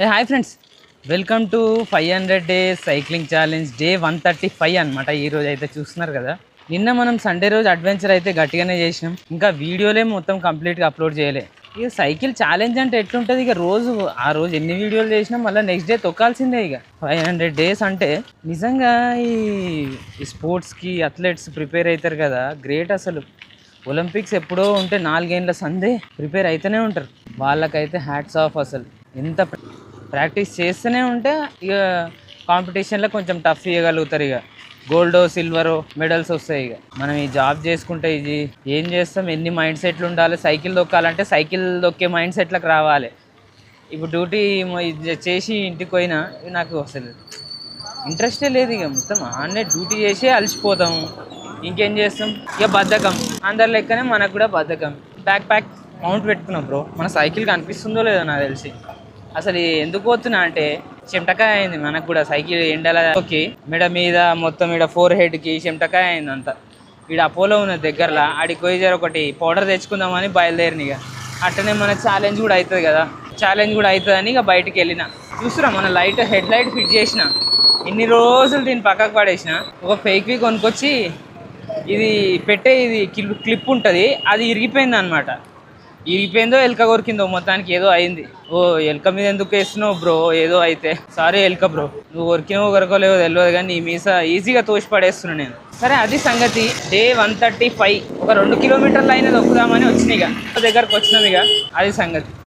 Hi friends, welcome to 500 days cycling challenge day 135 అనమాట. ఈరోజు అయితే చూస్తున్నారు కదా. నిన్న మనం సండే రోజు అడ్వెంచర్ అయితే గట్టిగానే చేసినాం. ఇంకా వీడియోలే మొత్తం కంప్లీట్గా అప్లోడ్ చేయలే. ఇక సైకిల్ ఛాలెంజ్ అంటే ఎట్లుంటుంది, ఇక ఆ రోజు ఎన్ని వీడియోలు చేసినా మళ్ళీ నెక్స్ట్ డే తొక్కాల్సిందే. ఇక 500 డేస్ అంటే నిజంగా ఈ స్పోర్ట్స్కి అథ్లెట్స్ ప్రిపేర్ అవుతారు కదా, గ్రేట్ అసలు. ఒలింపిక్స్ ఎప్పుడో ఉంటే 4 ఏళ్ళ సందే ప్రిపేర్ అయితేనే ఉంటారు. వాళ్ళకైతే హ్యాట్స్ ఆఫ్ అసలు. ఎంత ప్రాక్టీస్ చేస్తూనే ఉంటే ఇక కాంపిటీషన్లో కొంచెం టఫ్ ఇవ్వగలుగుతారు. ఇక గోల్డో సిల్వరో మెడల్స్ వస్తాయి. ఇక మనం ఈ జాబ్ చేసుకుంటే ఇది ఏం చేస్తాం, ఎన్ని మైండ్ సెట్లు ఉండాలి. సైకిల్ దొక్కాలంటే సైకిల్ దొక్కే మైండ్ సెట్లకు రావాలి. ఇప్పుడు డ్యూటీ చేసి ఇంటికి పోయినా నాకు అసలు ఇంట్రెస్టే లేదు. ఇక మొత్తం ఆన్నే డ్యూటీ చేసి అలసిపోతాము. ఇంకేం చేస్తాం, ఇక బద్ధకం. అందరి లెక్కనే మనకు కూడా బద్ధకం. ప్యాక్ మౌంట్ పెట్టుకున్నాం బ్రో. మన సైకిల్ కనిపిస్తుందో లేదో నాకు తెలిసి. అసలు ఎందుకు పోతున్నా అంటే చెమటకాయ అయింది మనకు కూడా. సైకిల్ ఎండలకి మెడ మీద మొత్తం ఈడ 4 హెడ్కి చెమటకాయ అయింది అంతా. ఈడ అపోలో ఉన్న దగ్గరలో ఆడికి పోయి ఒకటి పౌడర్ తెచ్చుకుందామని బయలుదేరిన. ఇక అట్టనే మన ఛాలెంజ్ కూడా అవుతుంది కదా, ఛాలెంజ్ కూడా అవుతుందని ఇక బయటికి వెళ్ళిన. చూస్తున్నా మన హెడ్ లైట్ ఫిట్ చేసిన. ఇన్ని రోజులు దీన్ని పక్కకు పడేసిన. ఒక ఫేక్వి కొనుక్కొచ్చి ఇది ఇది క్లిప్ ఉంటుంది, అది ఇరిగిపోయింది అనమాట. ఇరిగిపోయిందో ఎలక కొరికిందో మొత్తానికి ఏదో అయింది. ఓ ఎలక మీద ఎందుకు వేస్తున్నావు బ్రో, ఏదో అయితే. సారీ ఎలక బ్రో, నువ్వు కొరికినవో కొరకోలేవో తెలియదు కానీ నీ మీస ఈజీగా తోసి పడేస్తున్నా నేను. సరే అది సంగతి. డే 135 ఒక 2 కిలోమీటర్లు అయినా దొక్కుదామని వచ్చినాయి. ఇక దగ్గరకు వచ్చినాం. ఇక అది సంగతి.